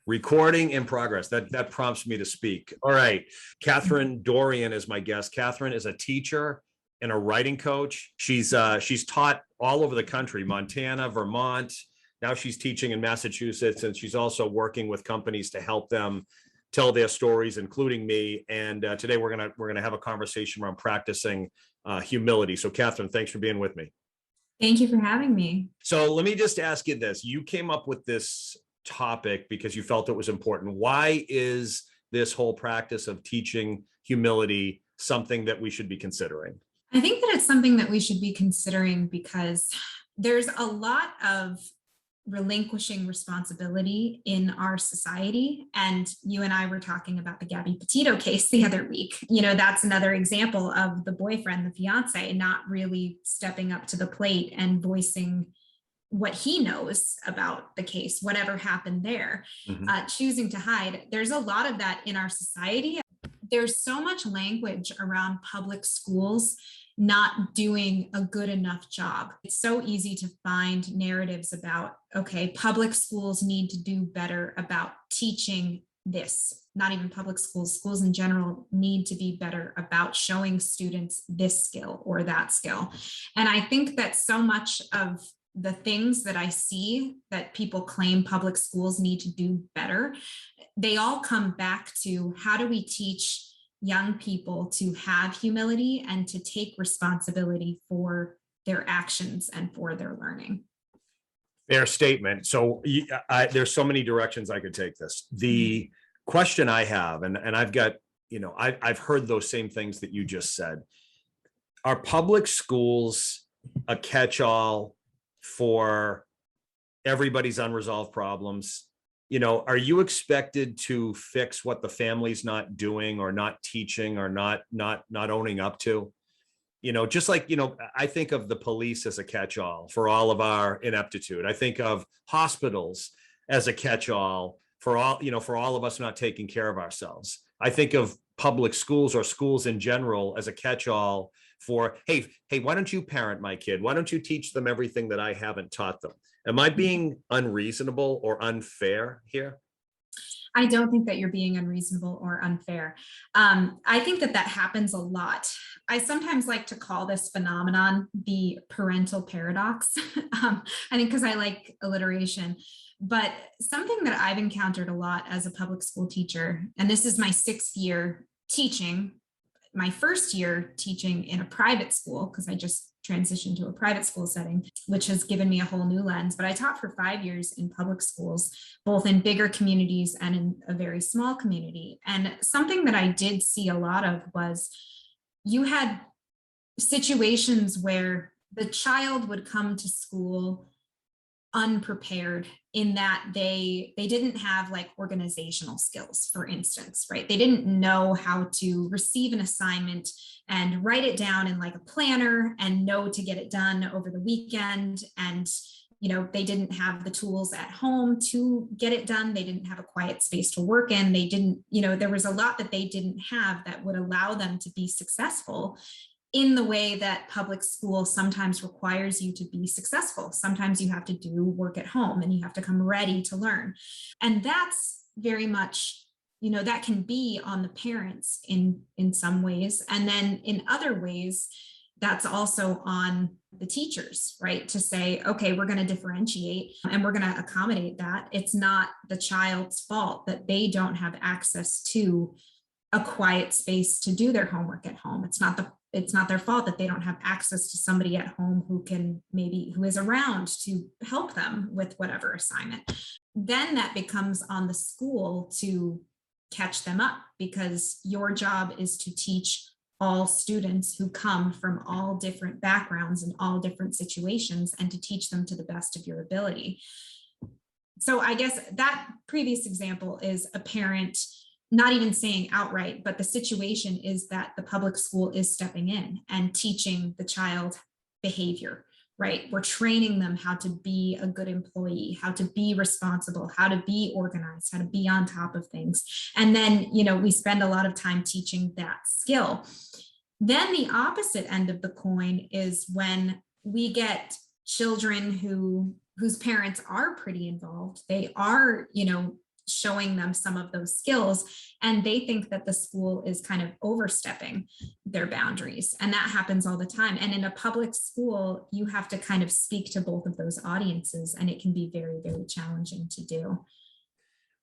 Recording in progress. That prompts me to speak. All right. Catherine Dorian is my guest. Catherine is a teacher and a writing coach. She's taught all over the country, Montana, Vermont. Now she's teaching in Massachusetts, and she's also working with companies to help them tell their stories, including me. And today we're gonna have a conversation around practicing humility. So Catherine, thanks for being with me. Thank you for having me. So let me just ask you this. You came up with this topic because you felt it was important. Why is this whole practice of teaching humility something that we should be considering? I think that it's something that we should be considering because there's a lot of relinquishing responsibility in our society. And you and I were talking about the Gabby Petito case the other week. You know, that's another example of the boyfriend, the fiance, not really stepping up to the plate and voicing what he knows about the case, whatever happened there, choosing to hide. There's a lot of that in our society. There's so much language around public schools not doing a good enough job. It's so easy to find narratives about, okay, public schools need to do better about teaching this. Not even public schools, schools in general need to be better about showing students this skill or that skill. And I think that so much of the things that I see that people claim public schools need to do better, they all come back to how do we teach young people to have humility and to take responsibility for their actions and for their learning. Fair statement. So there's so many directions I could take this. The question I have, and I've got, I've heard those same things that you just said. Are public schools a catch-all for everybody's unresolved problems? Are you expected to fix what the family's not doing or not teaching or not owning up to? Just like, I think of the police as a catch-all for all of our ineptitude. I think of hospitals as a catch-all for all of us not taking care of ourselves. I think of public schools or schools in general as a catch-all for, hey, why don't you parent my kid? Why don't you teach them everything that I haven't taught them? Am I being unreasonable or unfair here? I don't think that you're being unreasonable or unfair. I think that happens a lot. I sometimes like to call this phenomenon the parental paradox. I think because I like alliteration. But something that I've encountered a lot as a public school teacher, and this is my 6th year teaching, my 1st year teaching in a private school, because I just transitioned to a private school setting, which has given me a whole new lens. But I taught for 5 years in public schools, both in bigger communities and in a very small community. And something that I did see a lot of was you had situations where the child would come to school unprepared in that they didn't have like organizational skills, for instance, right? They didn't know how to receive an assignment and write it down in like a planner and know to get it done over the weekend. And, they didn't have the tools at home to get it done. They didn't have a quiet space to work in. They didn't, there was a lot that they didn't have that would allow them to be successful in the way that public school sometimes requires you to be successful. Sometimes you have to do work at home and you have to come ready to learn. And that's very much, that can be on the parents in some ways. And then in other ways, that's also on the teachers, right? To say, okay, we're going to differentiate and we're going to accommodate that. It's not the child's fault that they don't have access to a quiet space to do their homework at home. It's not their fault that they don't have access to somebody at home who is around to help them with whatever assignment. Then that becomes on the school to catch them up, because your job is to teach all students who come from all different backgrounds and all different situations, and to teach them to the best of your ability. So I guess that previous example is a parent not even saying outright, but the situation is that the public school is stepping in and teaching the child behavior, right? We're training them how to be a good employee, how to be responsible, how to be organized, how to be on top of things. And then, we spend a lot of time teaching that skill. Then the opposite end of the coin is when we get children whose parents are pretty involved. They are, showing them some of those skills, and they think that the school is kind of overstepping their boundaries. And that happens all the time. And in a public school, you have to kind of speak to both of those audiences, and it can be very, very challenging to do.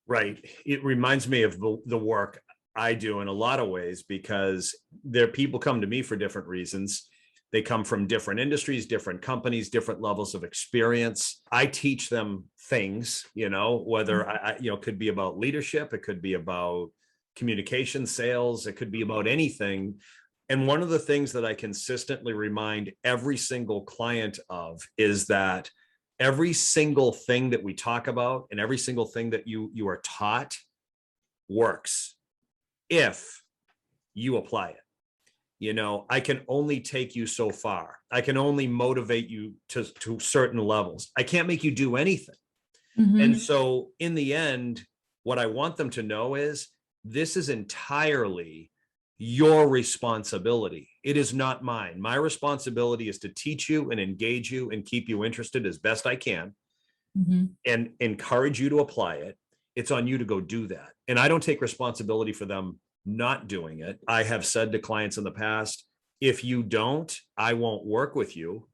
Right. It reminds me of the work I do in a lot of ways, because people come to me for different reasons. They come from different industries, different companies, different levels of experience. I teach them things, whether could be about leadership, it could be about communication, sales, it could be about anything. And one of the things that I consistently remind every single client of is that every single thing that we talk about and every single thing that you are taught works if you apply it. I can only take you so far. I can only motivate you to certain levels. I can't make you do anything. And so in the end, what I want them to know is this is entirely your responsibility. It is not mine. My responsibility is to teach you and engage you and keep you interested as best I can and encourage you to apply it. It's on you to go do that. And I don't take responsibility for them not doing it. I have said to clients in the past, if you don't, I won't work with you.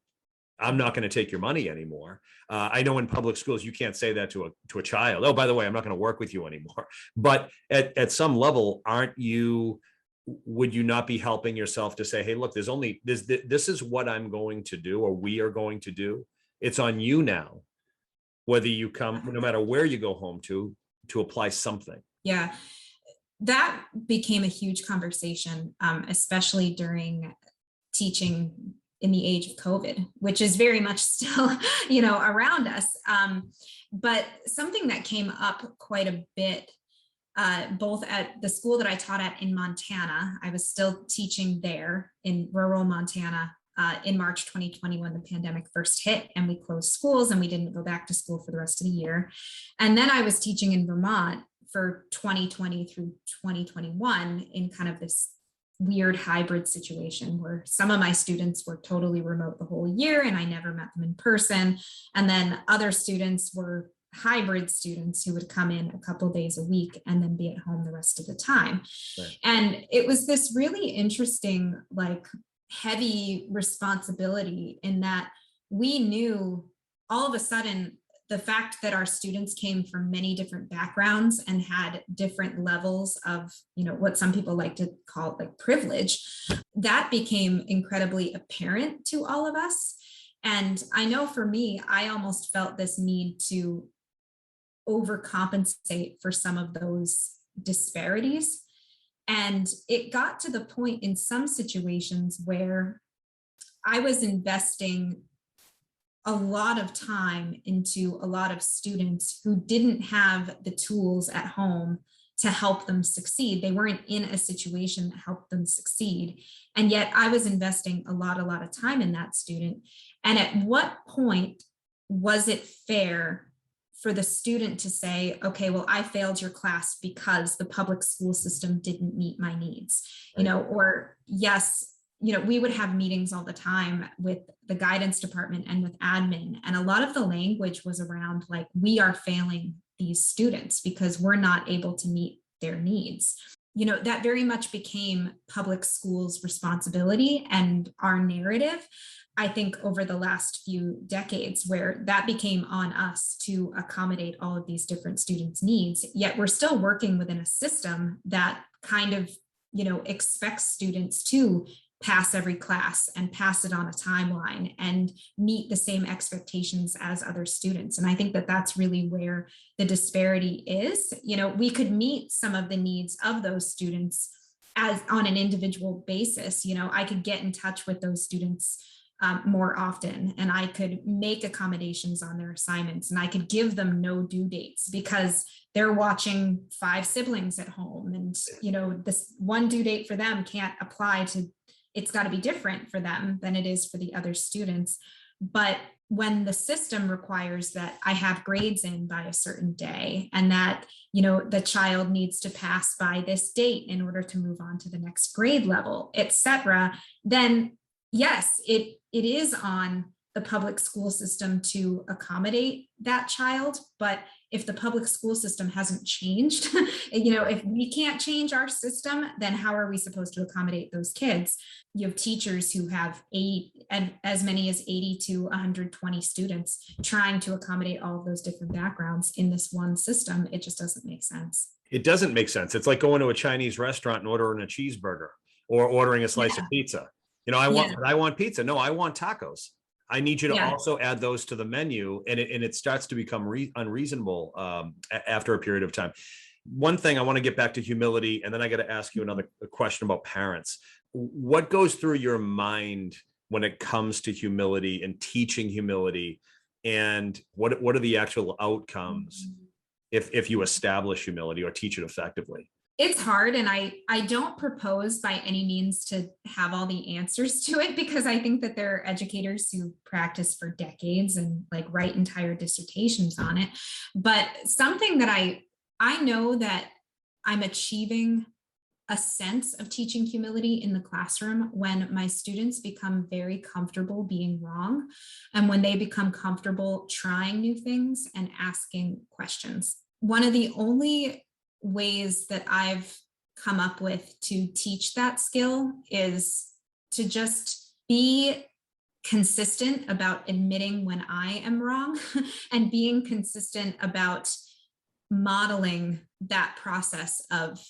I'm not going to take your money anymore. I know in public schools, you can't say that to a child. Oh, by the way, I'm not going to work with you anymore. But at some level, would you not be helping yourself to say, hey, look, this is what I'm going to do, or we are going to do. It's on you now, whether you come, no matter where you go home to apply something. Yeah. That became a huge conversation, especially during teaching in the age of COVID, which is very much still, around us. But something that came up quite a bit, both at the school that I taught at in Montana, I was still teaching there in rural Montana in March 2020 when the pandemic first hit and we closed schools and we didn't go back to school for the rest of the year. And then I was teaching in Vermont for 2020 through 2021 in kind of this weird hybrid situation where some of my students were totally remote the whole year and I never met them in person. And then other students were hybrid students who would come in a couple of days a week and then be at home the rest of the time. Right. And it was this really interesting, heavy responsibility in that we knew all of a sudden the fact that our students came from many different backgrounds and had different levels of, what some people like to call privilege, that became incredibly apparent to all of us. And I know for me, I almost felt this need to overcompensate for some of those disparities. And it got to the point in some situations where I was investing a lot of time into a lot of students who didn't have the tools at home to help them succeed. They weren't in a situation that helped them succeed. And yet I was investing a lot of time in that student. And at what point was it fair for the student to say, okay, well, I failed your class because the public school system didn't meet my needs, or yes, we would have meetings all the time with the guidance department and with admin. And a lot of the language was around we are failing these students because we're not able to meet their needs. That very much became public schools' responsibility and our narrative, I think, over the last few decades, where that became on us to accommodate all of these different students' needs. Yet we're still working within a system that kind of, expects students to pass every class and pass it on a timeline and meet the same expectations as other students. And I think that that's really where the disparity is. We could meet some of the needs of those students as on an individual basis. I could get in touch with those students more often, and I could make accommodations on their assignments, and I could give them no due dates because they're watching 5 siblings at home, and this one due date for them can't apply to, it's got to be different for them than it is for the other students. But when the system requires that I have grades in by a certain day and that, the child needs to pass by this date in order to move on to the next grade level, etc., then yes, it is on the public school system to accommodate that child, but if the public school system hasn't changed, if we can't change our system, then how are we supposed to accommodate those kids? You have teachers who have as many as 80 to 120 students trying to accommodate all of those different backgrounds in this one system. It just doesn't make sense. It doesn't make sense. It's like going to a Chinese restaurant and ordering a cheeseburger or ordering a slice of pizza. I want pizza. No, I want tacos. I need you to also add those to the menu, and it starts to become unreasonable after a period of time. One thing I want to get back to humility, and then I got to ask you another question about parents. What goes through your mind when it comes to humility and teaching humility, and what are the actual outcomes if you establish humility or teach it effectively? It's hard, and I don't propose by any means to have all the answers to it, because I think that there are educators who practice for decades and like write entire dissertations on it. But something that I know that I'm achieving a sense of teaching humility in the classroom when my students become very comfortable being wrong, and when they become comfortable trying new things and asking questions. One of the only ways that I've come up with to teach that skill is to just be consistent about admitting when I am wrong and being consistent about modeling that process of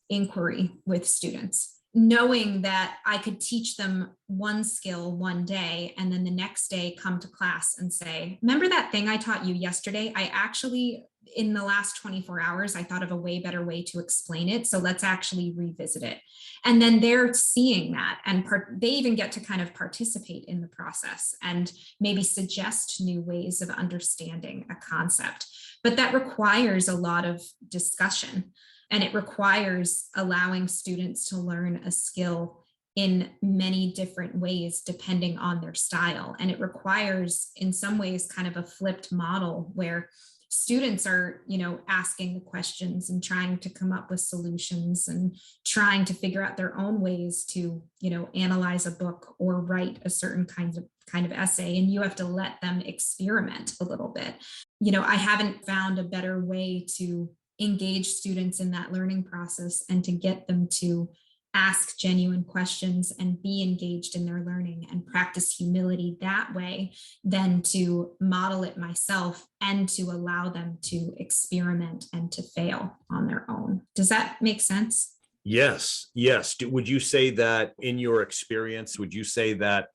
inquiry with students, knowing that I could teach them one skill one day and then the next day come to class and say, remember that thing I taught you yesterday? I actually, in the last 24 hours, I thought of a way better way to explain it. So let's actually revisit it. And then they're seeing that, and they even get to kind of participate in the process and maybe suggest new ways of understanding a concept. But that requires a lot of discussion, and it requires allowing students to learn a skill in many different ways depending on their style. And it requires, in some ways, kind of a flipped model where students are, asking the questions and trying to come up with solutions and trying to figure out their own ways to, analyze a book or write a certain kind of essay. And you have to let them experiment a little bit. I haven't found a better way to engage students in that learning process and to get them to ask genuine questions and be engaged in their learning and practice humility that way than to model it myself and to allow them to experiment and to fail on their own. Does that make sense? Yes. Would you say that in your experience, would you say that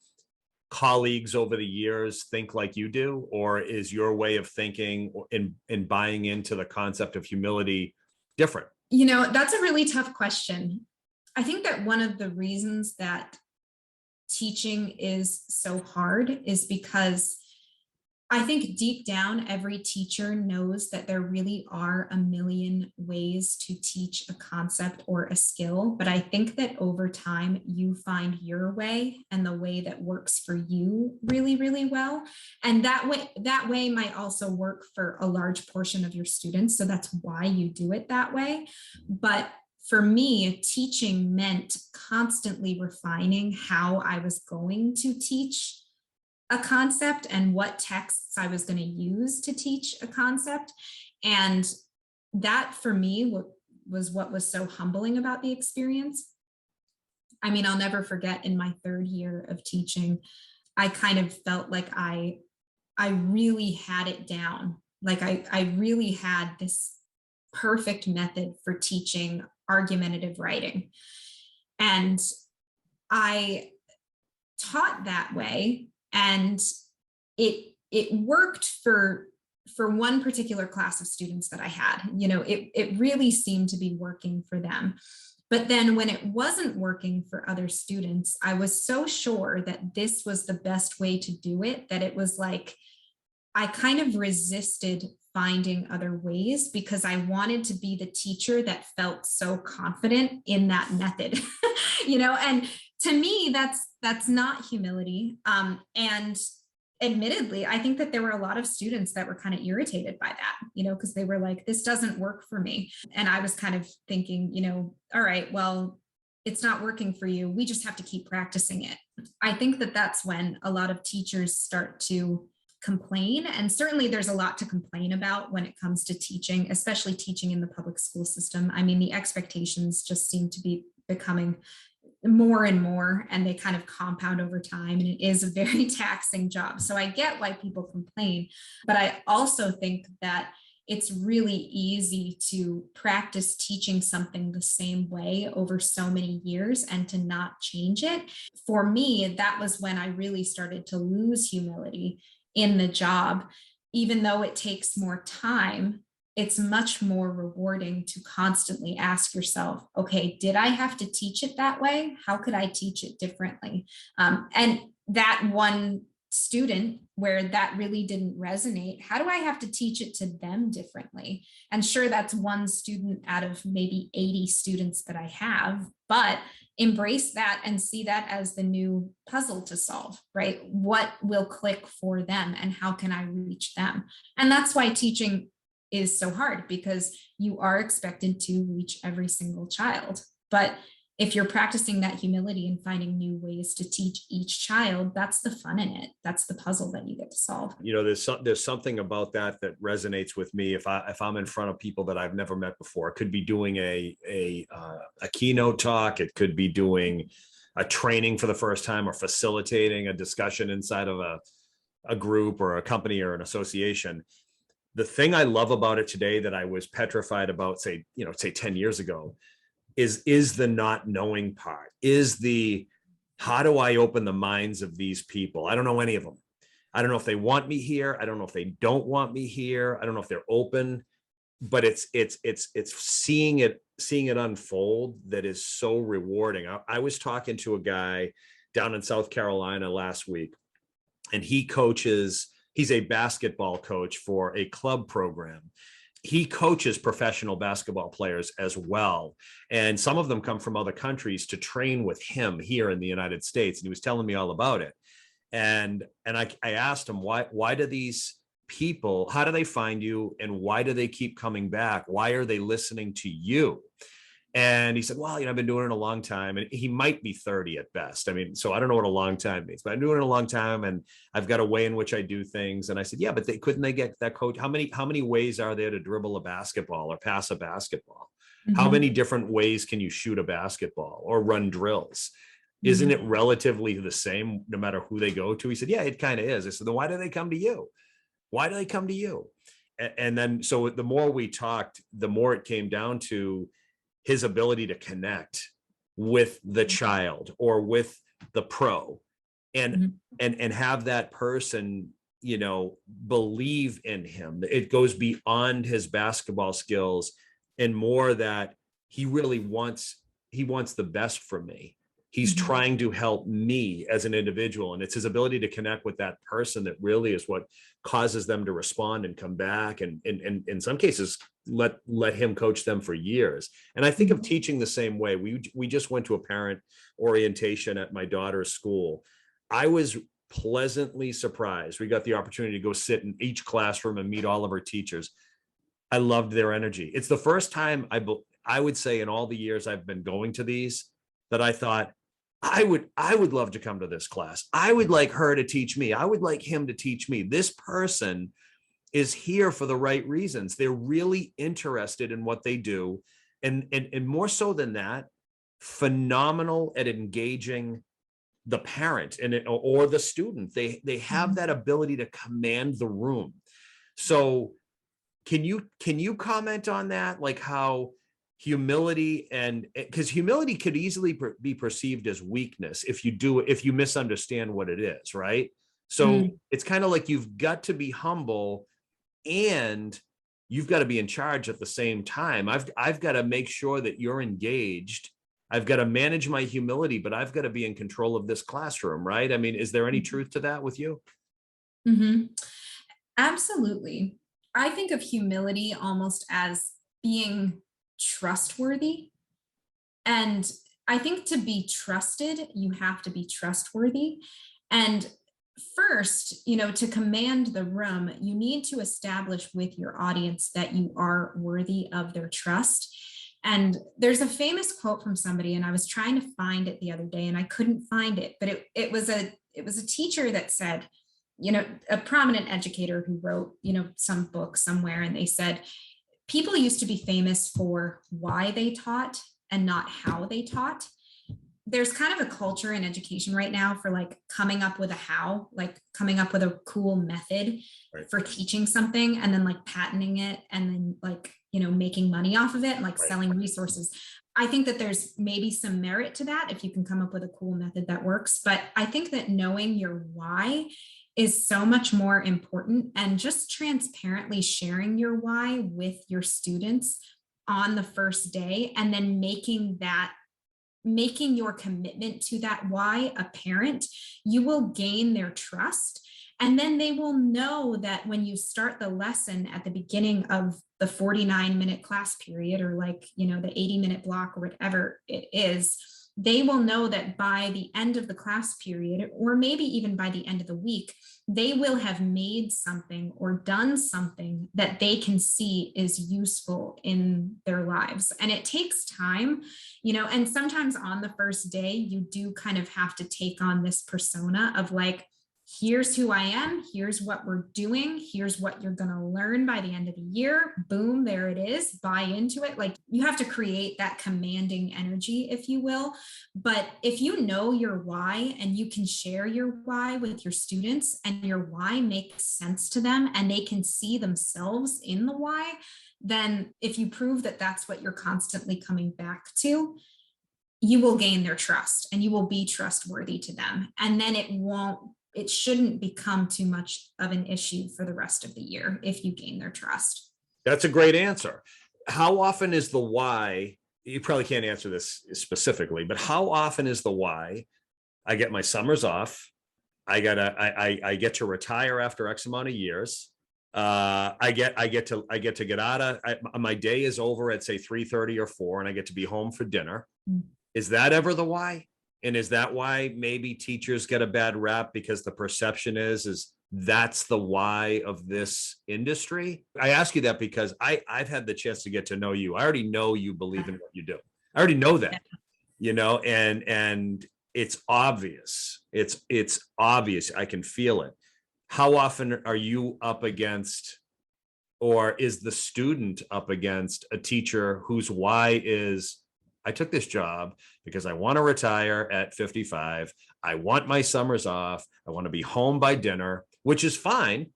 colleagues over the years think like you do, or is your way of thinking and buying into the concept of humility different? That's a really tough question. I think that one of the reasons that teaching is so hard is because I think deep down, every teacher knows that there really are a million ways to teach a concept or a skill. But I think that over time, you find your way and the way that works for you really, really well. And that way might also work for a large portion of your students. So that's why you do it that way. But for me, teaching meant constantly refining how I was going to teach a concept and what texts I was going to use to teach a concept. And that for me was what was so humbling about the experience. I mean, I'll never forget in my third year of teaching, I kind of felt like I really had it down. Like I really had this perfect method for teaching argumentative writing. And I taught that way. And it worked for one particular class of students that I had. It really seemed to be working for them. But then when it wasn't working for other students, I was so sure that this was the best way to do it that it was like I kind of resisted finding other ways because I wanted to be the teacher that felt so confident in that method, and to me, that's not humility. And admittedly, I think that there were a lot of students that were kind of irritated by that, because they were like, this doesn't work for me. And I was kind of thinking, all right, well, it's not working for you. We just have to keep practicing it. I think that that's when a lot of teachers start to complain. And certainly there's a lot to complain about when it comes to teaching, especially teaching in the public school system. I mean, the expectations just seem to be becoming more and more, and they kind of compound over time. And it is a very taxing job. So I get why people complain, but I also think that it's really easy to practice teaching something the same way over so many years and to not change it. For me, that was when I really started to lose humility in the job. Even though it takes more time, it's much more rewarding to constantly ask yourself, okay, did I have to teach it that way? How could I teach it differently? And that one student where that really didn't resonate, how do I have to teach it to them differently? And sure, that's one student out of maybe 80 students that I have, but embrace that and see that as the new puzzle to solve, right? What will click for them and how can I reach them? And that's why teaching is so hard, because you are expected to reach every single child. But if you're practicing that humility and finding new ways to teach each child, that's the fun in it. That's the puzzle that you get to solve. You know, there's something about that resonates with me. If I'm in front of people that I've never met before, it could be doing a keynote talk. It could be doing a training for the first time, or facilitating a discussion inside of a group or a company or an association. The thing I love about it today that I was petrified about, say 10 years ago, is the not knowing part, is the, how do I open the minds of these people? I don't know any of them. I don't know if they want me here. I don't know if they don't want me here. I don't know if they're open, but it's seeing it unfold that is so rewarding. I was talking to a guy down in South Carolina last week, and he's a basketball coach for a club program. He coaches professional basketball players as well. And some of them come from other countries to train with him here in the United States. And he was telling me all about it. And I asked him, why do these people, how do they find you? And why do they keep coming back? Why are they listening to you? And he said, well, I've been doing it a long time. And he might be 30 at best. I mean, so I don't know what a long time means, but I'm doing it a long time, and I've got a way in which I do things. And I said, yeah, but couldn't they get that coach? How many ways are there to dribble a basketball or pass a basketball? Mm-hmm. How many different ways can you shoot a basketball or run drills? Mm-hmm. Isn't it relatively the same no matter who they go to? He said, yeah, it kind of is. I said, then why do they come to you? Why do they come to you? And then, so the more we talked, the more it came down to his ability to connect with the child or with the pro, and have that person, believe in him. It goes beyond his basketball skills, and more that he really wants the best for me. He's trying to help me as an individual. And it's his ability to connect with that person that really is what causes them to respond and come back. And in some cases, let him coach them for years. And I think of teaching the same way. We just went to a parent orientation at my daughter's school. I was pleasantly surprised. We got the opportunity to go sit in each classroom and meet all of our teachers. I loved their energy. It's the first time I would say in all the years I've been going to these that I thought, I would love to come to this class. I would like her to teach me. I would like him to teach me. This person is here for the right reasons. They're really interested in what they do. And more so than that, phenomenal at engaging the parent or the student. They have that ability to command the room. So can you comment on that? Like how humility, and because humility could easily be perceived as weakness if you misunderstand what it is, right? So it's kind of like you've got to be humble and you've got to be in charge at the same time. I've got to make sure that you're engaged. I've got to manage my humility, but I've got to be in control of this classroom, right? I mean, is there any truth to that with you? Absolutely. I think of humility almost as being trustworthy. And I think to be trusted, you have to be trustworthy. And first, to command the room, you need to establish with your audience that you are worthy of their trust. And there's a famous quote from somebody, and I was trying to find it the other day and I couldn't find it, but it was a teacher that said, a prominent educator who wrote, some book somewhere, and they said people used to be famous for why they taught and not how they taught. There's kind of a culture in education right now for like coming up with a how, like coming up with a cool method Right. for teaching something and then like patenting it and then like, making money off of it and like Right. selling resources. I think that there's maybe some merit to that if you can come up with a cool method that works. But I think that knowing your why is so much more important, and just transparently sharing your why with your students on the first day, and then making your commitment to that why apparent, you will gain their trust. And then they will know that when you start the lesson at the beginning of the 49-minute class period, or like, the 80-minute block or whatever it is, they will know that by the end of the class period, or maybe even by the end of the week, they will have made something or done something that they can see is useful in their lives. And it takes time, and sometimes on the first day, you do kind of have to take on this persona of like, here's who I am, here's what we're doing, here's what you're going to learn by the end of the year. Boom, there it is. Buy into it. Like, you have to create that commanding energy, if you will. But if you know your why and you can share your why with your students, and your why makes sense to them and they can see themselves in the why, then if you prove that that's what you're constantly coming back to, you will gain their trust and you will be trustworthy to them. And then it shouldn't become too much of an issue for the rest of the year if you gain their trust. That's a great answer. How often is the why? You probably can't answer this specifically, but how often is the why? I get my summers off. I get to retire after X amount of years. I get to get out of my day is over at say 3:30 or 4, and I get to be home for dinner. Is that ever the why? And is that why maybe teachers get a bad rap, because the perception is that's the why of this industry? I ask you that because I've had the chance to get to know you. I already know you believe in what you do. I already know that, and it's obvious. It's obvious. I can feel it. How often are you up against, or is the student up against a teacher whose why is, I took this job because I want to retire at 55. I want my summers off. I want to be home by dinner, which is fine.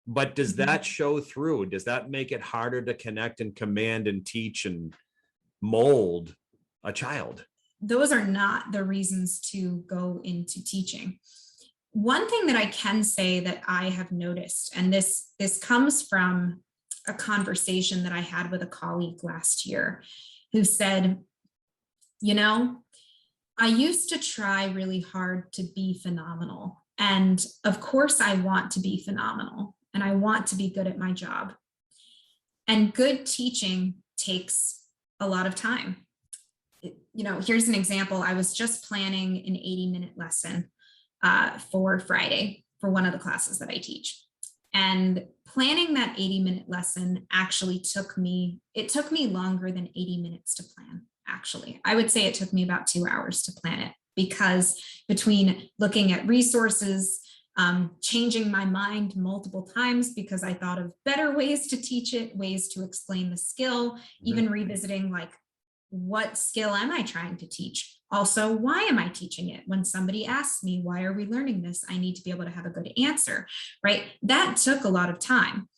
But does that show through? Does that make it harder to connect and command and teach and mold a child? Those are not the reasons to go into teaching. One thing that I can say that I have noticed, and this comes from a conversation that I had with a colleague last year, who said, I used to try really hard to be phenomenal. And of course, I want to be phenomenal and I want to be good at my job. And good teaching takes a lot of time. Here's an example. I was just planning an 80-minute lesson for Friday for one of the classes that I teach. And planning that 80-minute lesson actually took me longer than 80 minutes to plan. Actually, I would say it took me about 2 hours to plan it, because between looking at resources, changing my mind multiple times because I thought of better ways to teach it, ways to explain the skill, even revisiting like, what skill am I trying to teach? Also, why am I teaching it? When somebody asks me, why are we learning this? I need to be able to have a good answer, right? That took a lot of time.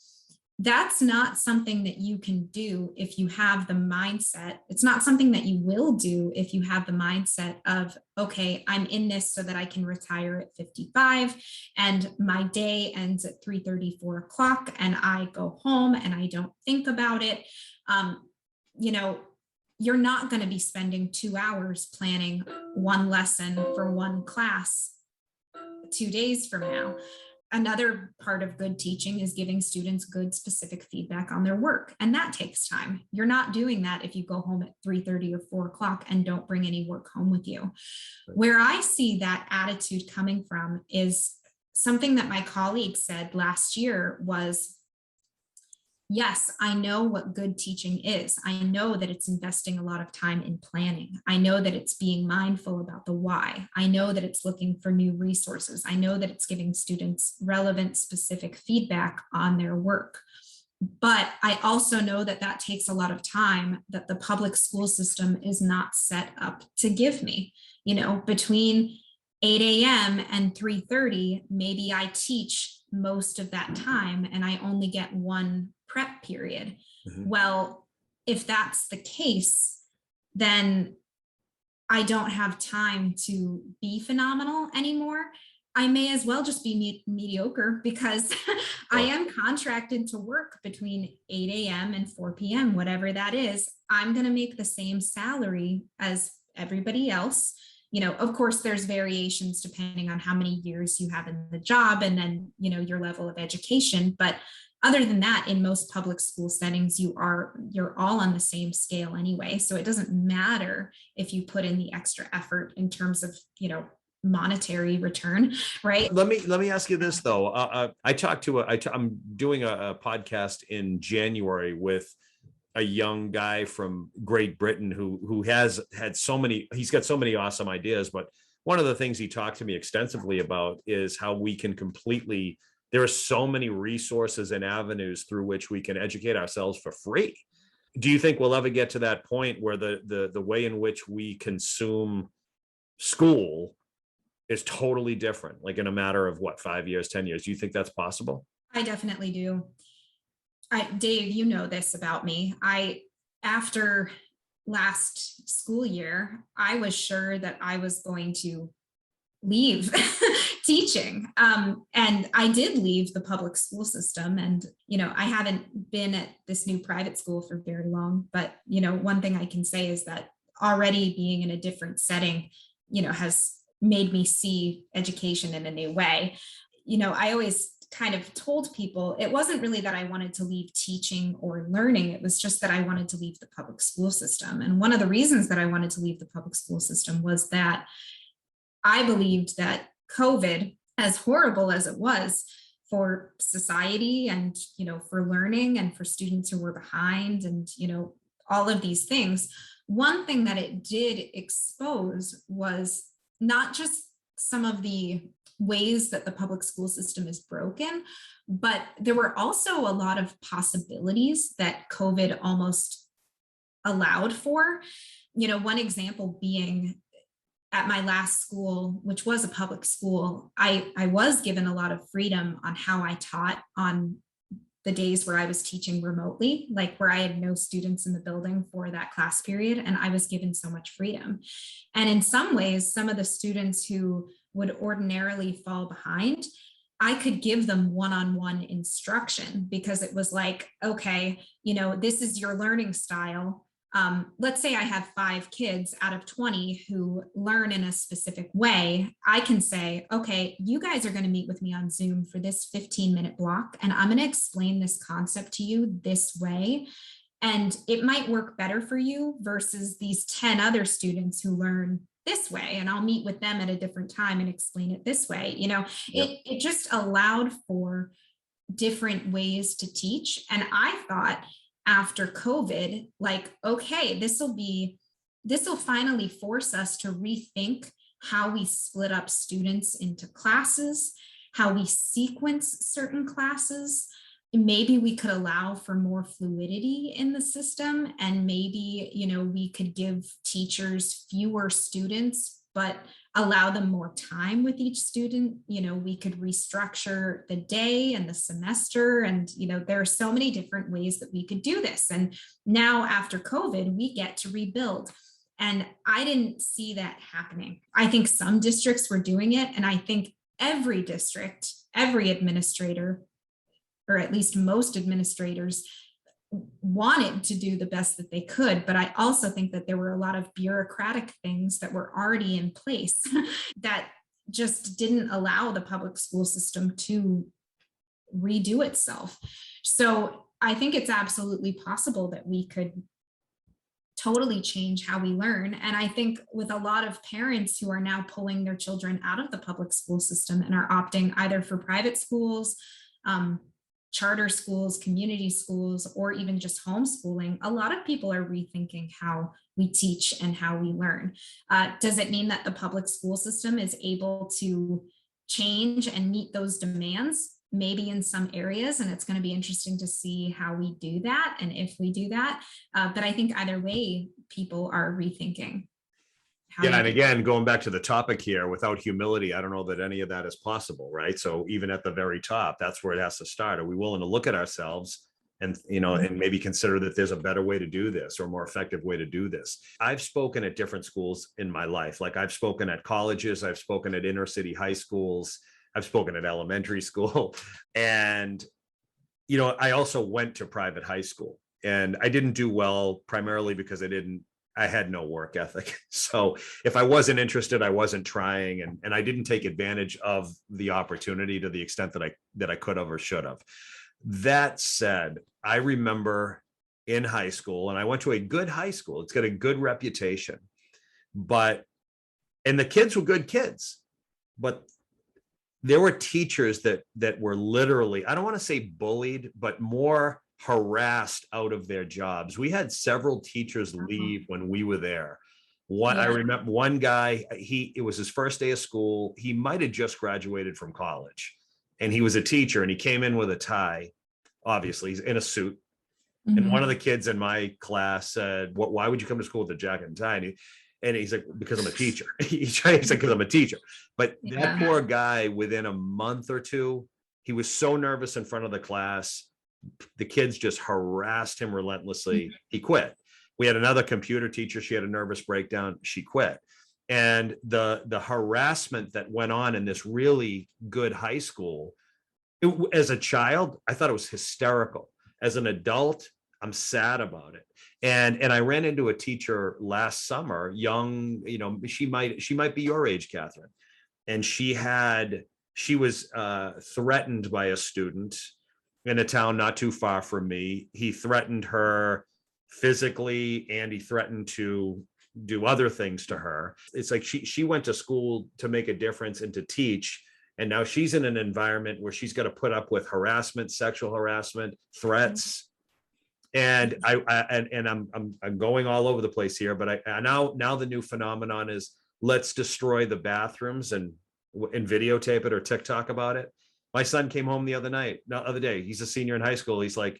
That's not something that you can do if you have the mindset. It's not something that you will do if you have the mindset of, okay, I'm in this so that I can retire at 55 and my day ends at 3:30, 4 o'clock, and I go home and I don't think about it. You're not going to be spending 2 hours planning one lesson for one class 2 days from now. Another part of good teaching is giving students good specific feedback on their work. And that takes time. You're not doing that if you go home at 3:30 or 4 o'clock and don't bring any work home with you. Where I see that attitude coming from is something that my colleague said last year was, Yes, I know what good teaching is. I know that it's investing a lot of time in planning. I know that it's being mindful about the why. I know that it's looking for new resources. I know that it's giving students relevant, specific feedback on their work. But I also know that that takes a lot of time that the public school system is not set up to give me. You know, between 8 a.m. and 3:30, maybe I teach most of that time and I only get one prep period. Mhm. Well, if that's the case, then I don't have time to be phenomenal anymore. I may as well just be mediocre because I Sure. am contracted to work between 8 a.m. and 4 p.m., whatever that is. I'm going to make the same salary as everybody else. You know, of course, there's variations depending on how many years you have in the job and then, you know, your level of education. But other than that, in most public school settings, you're all on the same scale anyway. So it doesn't matter if you put in the extra effort in terms of, you know, monetary return, right? Let me ask you this though. I'm doing a podcast in January with a young guy from Great Britain who has had he's got so many awesome ideas, but one of the things he talked to me extensively about is how we can completely, there are so many resources and avenues through which we can educate ourselves for free. Do you think we'll ever get to that point where the way in which we consume school is totally different, like in a matter of what, 5 years, 10 years? Do you think that's possible? I definitely do. Dave, you know this about me. After last school year, I was sure that I was going to leave teaching. And I did leave the public school system. And, you know, I haven't been at this new private school for very long. But, you know, one thing I can say is that already being in a different setting, you know, has made me see education in a new way. You know, I always kind of told people it wasn't really that I wanted to leave teaching or learning. It was just that I wanted to leave the public school system. And one of the reasons that I wanted to leave the public school system was that I believed that COVID, as horrible as it was for society and, you know, for learning and for students who were behind and, you know, all of these things, one thing that it did expose was not just some of the ways that the public school system is broken, but there were also a lot of possibilities that COVID almost allowed for. You know, one example being at my last school, which was a public school, I was given a lot of freedom on how I taught on the days where I was teaching remotely, like where I had no students in the building for that class period. And I was given so much freedom. And in some ways, some of the students who would ordinarily fall behind, I could give them one-on-one instruction because it was like, okay, you know, this is your learning style. Let's say I have 5 kids out of 20 who learn in a specific way. I can say, okay, you guys are going to meet with me on Zoom for this 15-minute block, and I'm going to explain this concept to you this way. And it might work better for you versus these 10 other students who learn this way. And I'll meet with them at a different time and explain it this way. You know, Yep. it just allowed for different ways to teach. And I thought after COVID, like, okay, this will finally force us to rethink how we split up students into classes, how we sequence certain classes. Maybe we could allow for more fluidity in the system, and maybe, you know, we could give teachers fewer students, but allow them more time with each student. You know, we could restructure the day and the semester. And, you know, there are so many different ways that we could do this. And now after COVID, we get to rebuild. And I didn't see that happening. I think some districts were doing it. And I think every district, every administrator, or at least most administrators, wanted to do the best that they could. But I also think that there were a lot of bureaucratic things that were already in place that just didn't allow the public school system to redo itself. So I think it's absolutely possible that we could totally change how we learn. And I think with a lot of parents who are now pulling their children out of the public school system and are opting either for private schools, charter schools, community schools, or even just homeschooling, a lot of people are rethinking how we teach and how we learn. Does it mean that the public school system is able to change and meet those demands? Maybe in some areas, and it's going to be interesting to see how we do that and if we do that. But I think either way, people are rethinking. Yeah, and again, going back to the topic here, without humility, I don't know that any of that is possible, right? So even at the very top, that's where it has to start. Are we willing to look at ourselves and, and maybe consider that there's a better way to do this or a more effective way to do this? I've spoken at different schools in my life. Like I've spoken at colleges, I've spoken at inner city high schools, I've spoken at elementary school. And, I also went to private high school, and I didn't do well primarily because I had no work ethic. So if I wasn't interested, I wasn't trying, and I didn't take advantage of the opportunity to the extent that I could have or should have. That said, I remember in high school, and I went to a good high school. It's got a good reputation, and the kids were good kids, but there were teachers that were literally, I don't want to say bullied, but more harassed out of their jobs. We had several teachers leave when we were there. I remember one guy, it was his first day of school. He might have just graduated from college, and he was a teacher, and he came in with a tie. Obviously, he's in a suit. Mm-hmm. And one of the kids in my class said, why would you come to school with a jacket and tie? And he's like, because I'm a teacher. He's like, because I'm a teacher. But that poor guy, within a month or two, he was so nervous in front of the class. The kids just harassed him relentlessly. He quit. We had another computer teacher. She had a nervous breakdown. She quit. And the harassment that went on in this really good high school, as a child, I thought it was hysterical. As an adult, I'm sad about it. And I ran into a teacher last summer, young, she might be your age, Catherine. And she was threatened by a student in a town not too far from me. He threatened her physically, and he threatened to do other things to her. It's like she went to school to make a difference and to teach. And now she's in an environment where she's got to put up with harassment, sexual harassment, threats. And I'm going all over the place here, but I now the new phenomenon is, let's destroy the bathrooms and videotape it or TikTok about it. My son came home the other day. He's a senior in high school. He's like,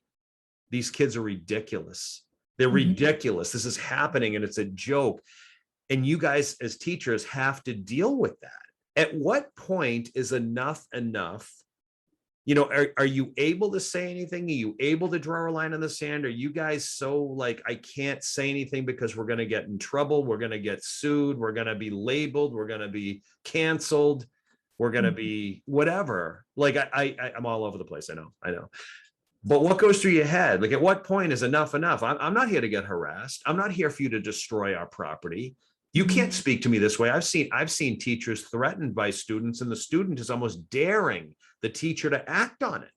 these kids are ridiculous. They're ridiculous. This is happening, and it's a joke. And you guys as teachers have to deal with that. At what point is enough? Are you able to say anything? Are you able to draw a line in the sand? Are you guys so like, I can't say anything because we're going to get in trouble. We're going to get sued. We're going to be labeled. We're going to be canceled. We're going to be whatever. Like I'm all over the place. I know. But what goes through your head? Like, at what point is enough? I'm not here to get harassed. I'm not here for you to destroy our property. You can't speak to me this way. I've seen teachers threatened by students, and the student is almost daring the teacher to act on it.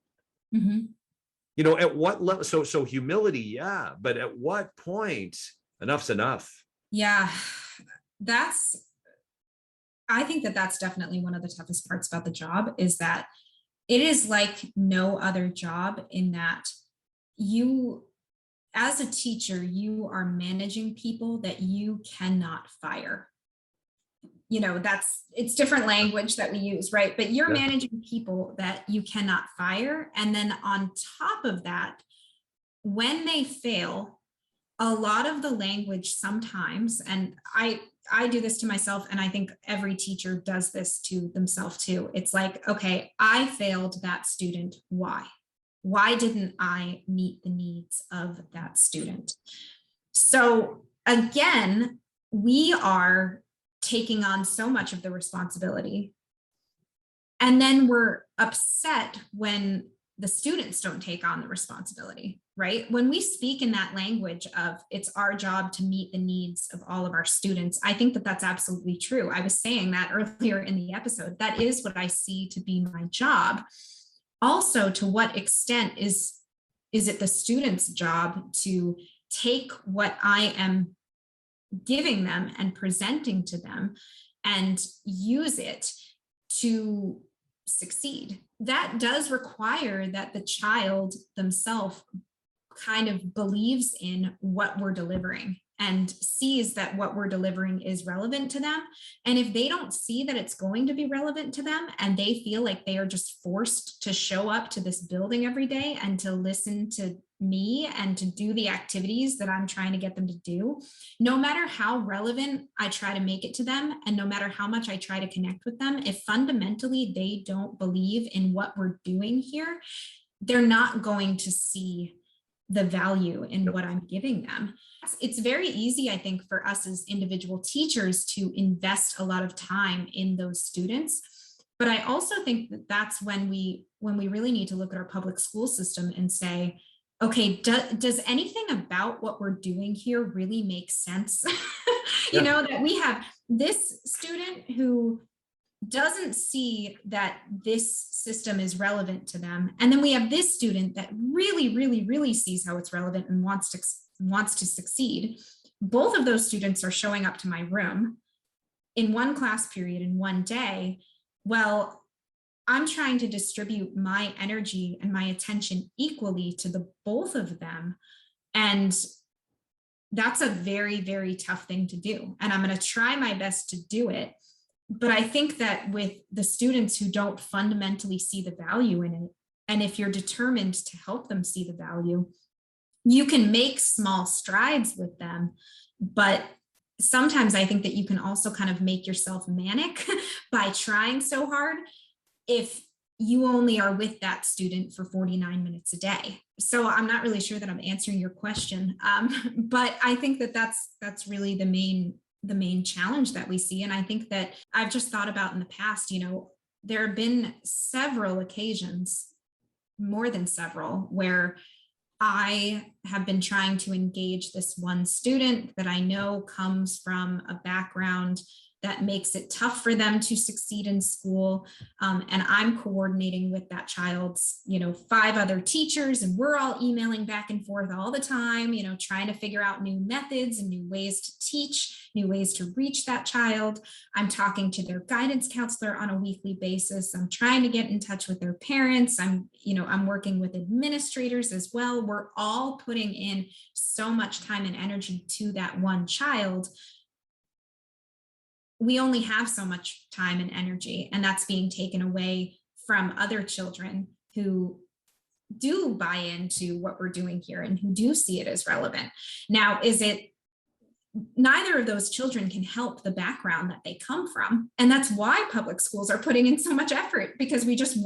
Mm-hmm. At what level? So humility, yeah, but at what point enough's enough? Yeah, I think that's definitely one of the toughest parts about the job, is that it is like no other job, in that you, as a teacher, you are managing people that you cannot fire. It's different language that we use, right? But you're managing people that you cannot fire. And then on top of that, when they fail, a lot of the language sometimes, and I do this to myself, and I think every teacher does this to themselves too. It's like, okay, I failed that student. Why? Why didn't I meet the needs of that student? So again, we are taking on so much of the responsibility, and then we're upset when the students don't take on the responsibility, right? When we speak in that language of, it's our job to meet the needs of all of our students, I think that that's absolutely true. I was saying that earlier in the episode. That is what I see to be my job. Also, to what extent is it the student's job to take what I am giving them and presenting to them and use it to succeed. That does require that the child themselves kind of believes in what we're delivering and sees that what we're delivering is relevant to them. And if they don't see that it's going to be relevant to them and they feel like they are just forced to show up to this building every day and to listen to me and to do the activities that I'm trying to get them to do, no matter how relevant I try to make it to them, and no matter how much I try to connect with them, if fundamentally they don't believe in what we're doing here, they're not going to see the value in what I'm giving them. It's very easy, I think, for us as individual teachers to invest a lot of time in those students. But I also think that that's when we really need to look at our public school system and say, okay, does anything about what we're doing here really make sense? You know, that we have this student who doesn't see that this system is relevant to them. And then we have this student that really, really, really sees how it's relevant and wants to succeed. Both of those students are showing up to my room in one class period in one day. Well, I'm trying to distribute my energy and my attention equally to the both of them. And that's a very, very tough thing to do. And I'm going to try my best to do it. But I think that with the students who don't fundamentally see the value in it, and if you're determined to help them see the value, you can make small strides with them. But sometimes I think that you can also kind of make yourself manic by trying so hard if you only are with that student for 49 minutes a day. So I'm not really sure that I'm answering your question, but I think that that's really the main challenge that we see. And I think that I've just thought about in the past, you know, there have been several occasions, more than several, where I have been trying to engage this one student that I know comes from a background that makes it tough for them to succeed in school. And I'm coordinating with that child's, 5 other teachers, and we're all emailing back and forth all the time, trying to figure out new methods and new ways to teach, new ways to reach that child. I'm talking to their guidance counselor on a weekly basis. I'm trying to get in touch with their parents. I'm working with administrators as well. We're all putting in so much time and energy to that one child. We only have so much time and energy, and that's being taken away from other children who do buy into what we're doing here and who do see it as relevant. Now, neither of those children can help the background that they come from. And that's why public schools are putting in so much effort, because we just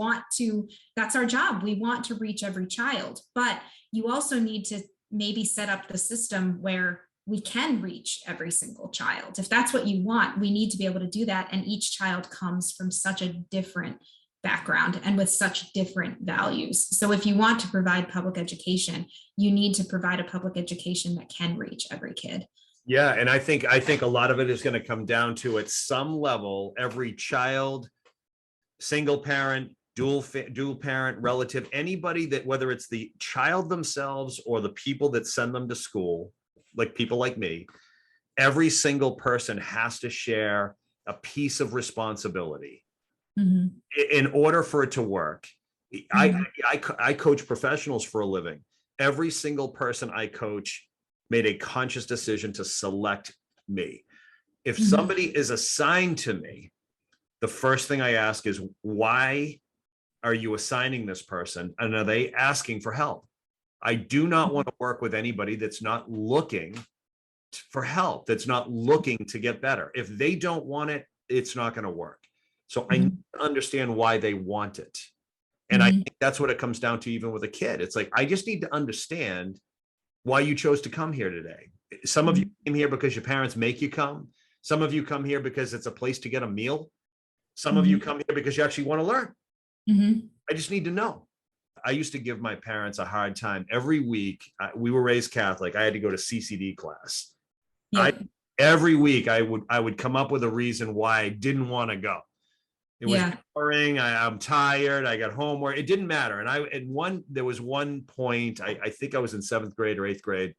that's our job. We want to reach every child, but you also need to maybe set up the system where we can reach every single child. If that's what you want, we need to be able to do that. And each child comes from such a different background and with such different values. So if you want to provide public education, you need to provide a public education that can reach every kid. Yeah, and I think a lot of it is going to come down to, at some level, every child, single parent, dual parent, relative, anybody that, whether it's the child themselves or the people that send them to school, like people like me, every single person has to share a piece of responsibility in order for it to work. I coach professionals for a living. Every single person I coach made a conscious decision to select me. If somebody is assigned to me, the first thing I ask is, why are you assigning this person? And are they asking for help? I do not want to work with anybody that's not looking for help, that's not looking to get better. If they don't want it, it's not going to work. So I need to understand why they want it. And I think that's what it comes down to, even with a kid. It's like, I just need to understand why you chose to come here today. Some of you came here because your parents make you come. Some of you come here because it's a place to get a meal. Some of you come here because you actually want to learn. I just need to know. I used to give my parents a hard time every week. We were raised Catholic. I had to go to CCD class. Every week I would come up with a reason why I didn't want to go. It was boring. I'm tired. I got homework. It didn't matter. And there was one point, I think I was in 7th grade or 8th grade.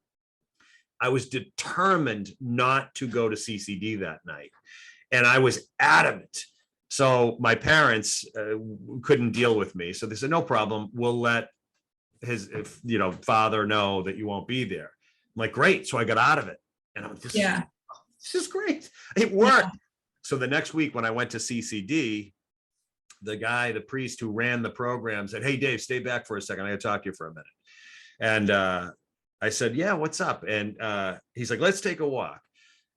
I was determined not to go to CCD that night. And I was adamant. So my parents couldn't deal with me. So they said, no problem. We'll let his, father know that you won't be there. I'm like, great. So I got out of it. And I'm just, Yeah. this is great. It worked. So the next week when I went to CCD, the priest who ran the program said, hey, Dave, stay back for a second. I got to talk to you for a minute. And I said, yeah, what's up? And he's like, let's take a walk.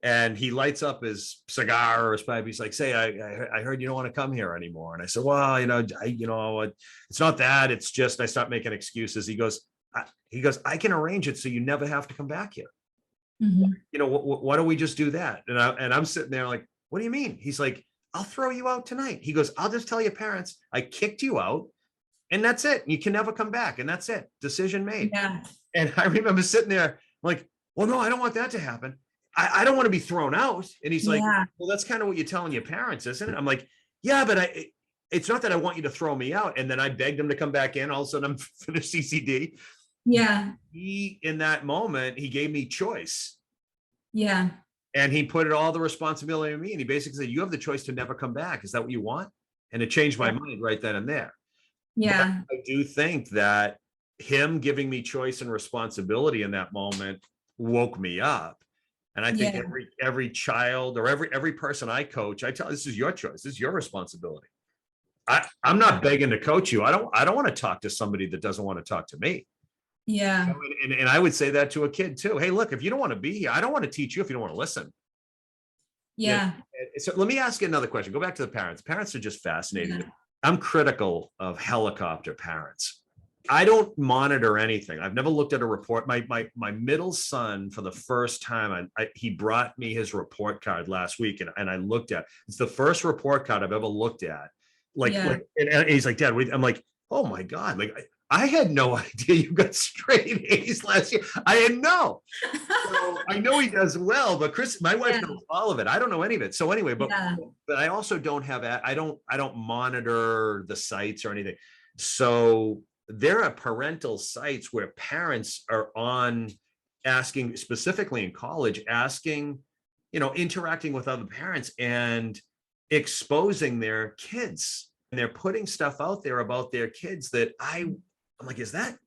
And he lights up his cigar or his pipe. He's like, say, I heard you don't want to come here anymore. And I said, well, it's not that. It's just I stopped making excuses. He goes, I can arrange it so you never have to come back here. Mhm. Why don't we just do that? And I'm sitting there like, what do you mean? He's like, I'll throw you out tonight. He goes, I'll just tell your parents I kicked you out and that's it. You can never come back. And that's it. Decision made. Yeah. And I remember sitting there like, well, no, I don't want that to happen. I don't want to be thrown out. And he's like, Yeah. well, that's kind of what you're telling your parents, isn't it? I'm like, yeah, but it's not that I want you to throw me out. And then I begged him to come back in. All of a sudden I'm finished CCD. Yeah. In that moment, he gave me choice. Yeah. And he put all the responsibility on me. And he basically said, you have the choice to never come back. Is that what you want? And it changed my mind right then and there. Yeah. But I do think that him giving me choice and responsibility in that moment woke me up. And I think every child or every person I coach, I tell, this is your choice. This is your responsibility. I'm not begging to coach you. I don't want to talk to somebody that doesn't want to talk to me. Yeah. And I would say that to a kid too. Hey, look, if you don't want to be here, I don't want to teach you if you don't want to listen. Yeah. So let me ask you another question. Go back to the parents. Parents are just fascinating. Yeah. I'm critical of helicopter parents. I don't monitor anything. I've never looked at a report. My middle son, for the first time, he brought me his report card last week, and I looked at. It's the first report card I've ever looked at. And he's like, Dad, I'm like, oh my God, like I had no idea you got straight A's last year. I had no. So I know he does well, but Chris, my wife knows all of it. I don't know any of it. So anyway, but I also don't have. I don't monitor the sites or anything. So there are parental sites where parents are on asking, specifically in college, asking, interacting with other parents and exposing their kids. And they're putting stuff out there about their kids that I'm like, is that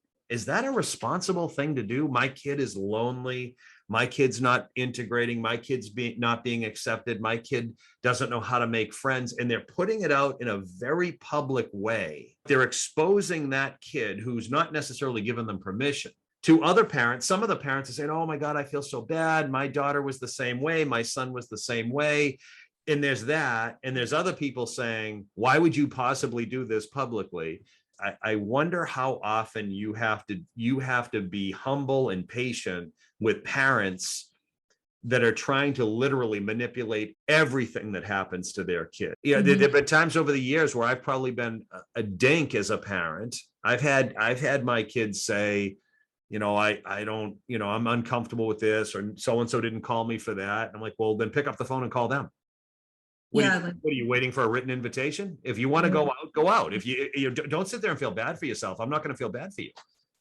a responsible thing to do? My kid is lonely. My kid's not integrating. My kid's not being accepted. My kid doesn't know how to make friends. And they're putting it out in a very public way. They're exposing that kid who's not necessarily given them permission to other parents. Some of the parents are saying, oh my God, I feel so bad. My daughter was the same way. My son was the same way. And there's that. And there's other people saying, why would you possibly do this publicly? I wonder how often you have to be humble and patient with parents that are trying to literally manipulate everything that happens to their kid. Yeah, there have been times over the years where I've probably been a dink as a parent. I've had my kids say, I don't, I'm uncomfortable with this, or so-and-so didn't call me for that. I'm like, well, then pick up the phone and call them. What are you waiting for, a written invitation? If you want to go out, go out. If you don't sit there and feel bad for yourself, I'm not going to feel bad for you.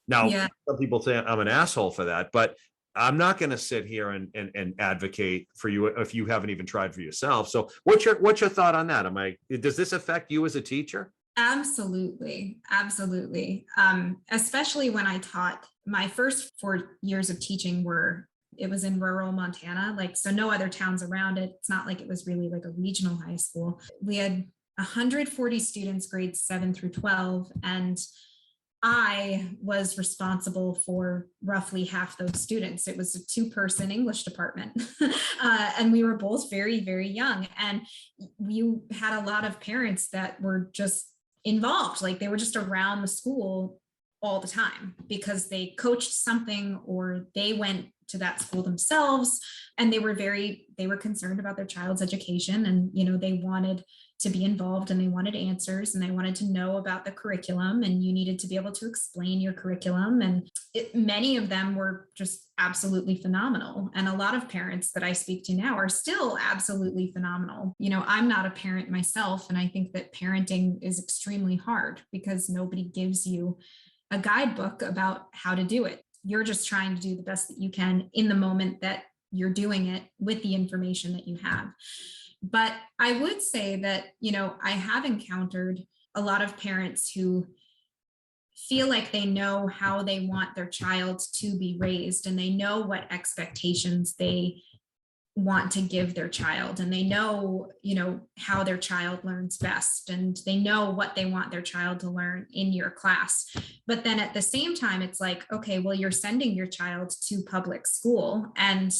Now, some people say I'm an asshole for that, but I'm not going to sit here and advocate for you if you haven't even tried for yourself. So what's your thought on that? Does this affect you as a teacher? Absolutely. Absolutely. Especially when I taught. My first 4 years of teaching it was in rural Montana, so no other towns around it. It's not like it was really like a regional high school. We had 140 students, grades 7 through 12, and I was responsible for roughly half those students. It was a 2-person English department. And we were both very, very young. And you had a lot of parents that were just involved, they were just around the school all the time because they coached something or they went to that school themselves, and they were concerned about their child's education, and they wanted to be involved, and they wanted answers, and they wanted to know about the curriculum, and you needed to be able to explain your curriculum. And many of them were just absolutely phenomenal, and a lot of parents that I speak to now are still absolutely phenomenal. I'm not a parent myself, and I think that parenting is extremely hard because nobody gives you a guidebook about how to do it. You're just trying to do the best that you can in the moment that you're doing it with the information that you have. But I would say that, I have encountered a lot of parents who feel like they know how they want their child to be raised, and they know what expectations they want to give their child, and they know, how their child learns best, and they know what they want their child to learn in your class. But then at the same time, it's like, okay, well, you're sending your child to public school, and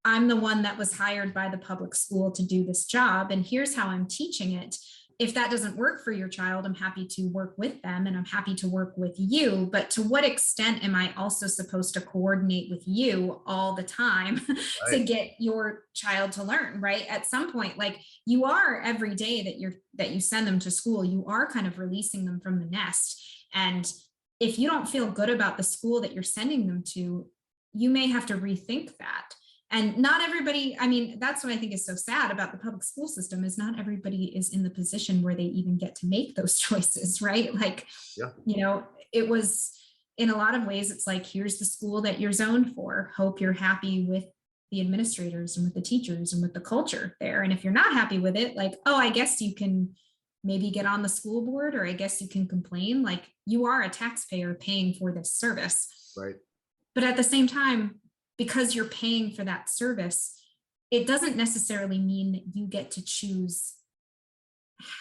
I'm the one that was hired by the public school to do this job, and here's how I'm teaching it. If that doesn't work for your child, I'm happy to work with them, and I'm happy to work with you. But to what extent am I also supposed to coordinate with you all the time to Right. get your child to learn, right? At some point, like, you are, every day that you send them to school, you are kind of releasing them from the nest. And if you don't feel good about the school that you're sending them to, you may have to rethink that. And not everybody, I mean, that's what I think is so sad about the public school system, is not everybody is in the position where they even get to make those choices, right? Like, Yeah. it was, in a lot of ways, it's like, here's the school that you're zoned for. Hope you're happy with the administrators and with the teachers and with the culture there. And if you're not happy with it, like, oh, I guess you can maybe get on the school board, or I guess you can complain. Like, you are a taxpayer paying for this service. Right. But at the same time, because you're paying for that service, it doesn't necessarily mean that you get to choose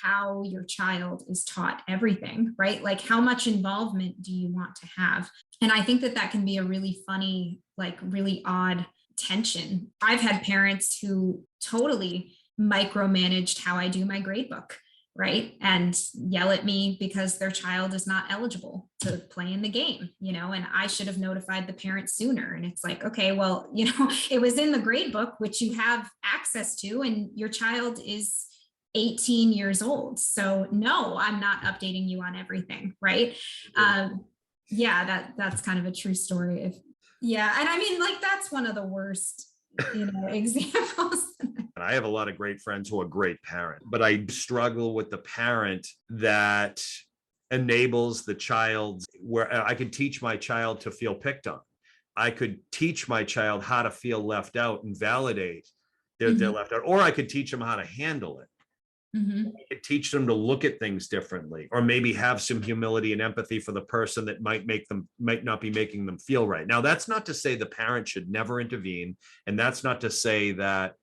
how your child is taught everything, right? Like, how much involvement do you want to have? And I think that that can be a really funny, like, really odd tension. I've had parents who totally micromanaged how I do my grade book, right? And yell at me because their child is not eligible to play in the game, and I should have notified the parent sooner. And it's like, okay, well, it was in the grade book, which you have access to, and your child is 18 years old. So no, I'm not updating you on everything, right? Yeah, that's kind of a true story. And I mean, like, that's one of the worst, examples. And I have a lot of great friends who are great parents, but I struggle with the parent that enables the child, where I could teach my child to feel picked on. I could teach my child how to feel left out and validate they're left out, or I could teach them how to handle it. Mhm. I could teach them to look at things differently, or maybe have some humility and empathy for the person that might not be making them feel right. Now, that's not to say the parent should never intervene, and that's not to say that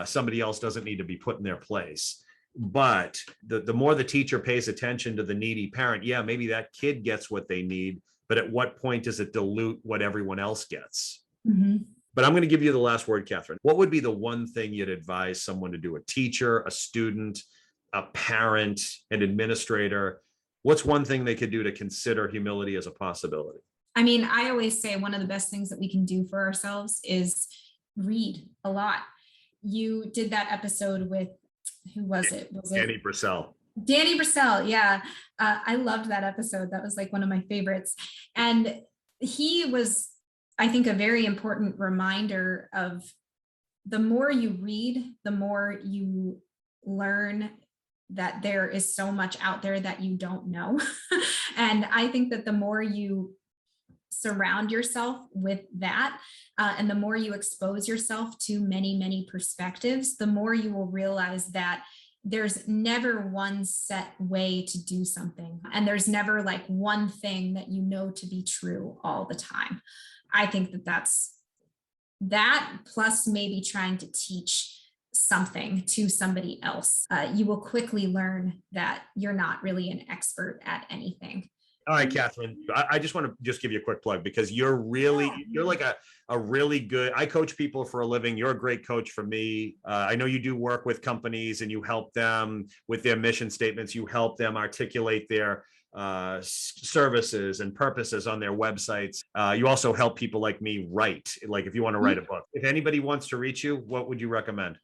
somebody else doesn't need to be put in their place. But the more the teacher pays attention to the needy parent, yeah, maybe that kid gets what they need, but at what point does it dilute what everyone else gets? Mhm. But I'm going to give you the last word, Catherine. What would be the one thing you'd advise someone to do? A teacher, a student, a parent, an administrator? What's one thing they could do to consider humility as a possibility? I mean, I always say one of the best things that we can do for ourselves is read a lot. You did that episode with, who was it? Was it Annie Brissell. Danny Brissell? Yeah. I loved that episode. That was like one of my favorites. And he was, I think, a very important reminder of, the more you read, the more you learn that there is so much out there that you don't know. And I think that the more you surround yourself with that, and the more you expose yourself to many, many perspectives, the more you will realize that there's never one set way to do something. And there's never like one thing that you know to be true all the time. I think that that's that, plus maybe trying to teach something to somebody else. You will quickly learn that you're not really an expert at anything. All right, Catherine, I just want to just give you a quick plug, because you're like a really good, I coach people for a living. You're a great coach for me. I know you do work with companies and you help them with their mission statements. You help them articulate their services and purposes on their websites. You also help people like me write, like if you want to write a book. If anybody wants to reach you, what would you recommend?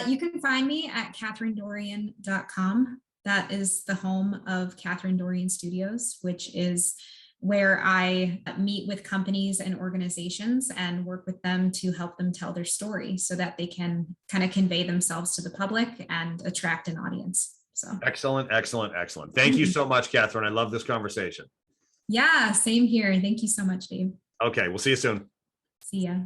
You can find me at catherinedorian.com. That is the home of Catherine Dorian Studios, which is where I meet with companies and organizations and work with them to help them tell their story so that they can kind of convey themselves to the public and attract an audience. So Excellent, excellent, excellent. Thank you so much, Catherine. I love this conversation. Yeah, same here. Thank you so much, Dave. Okay, we'll see you soon. See ya.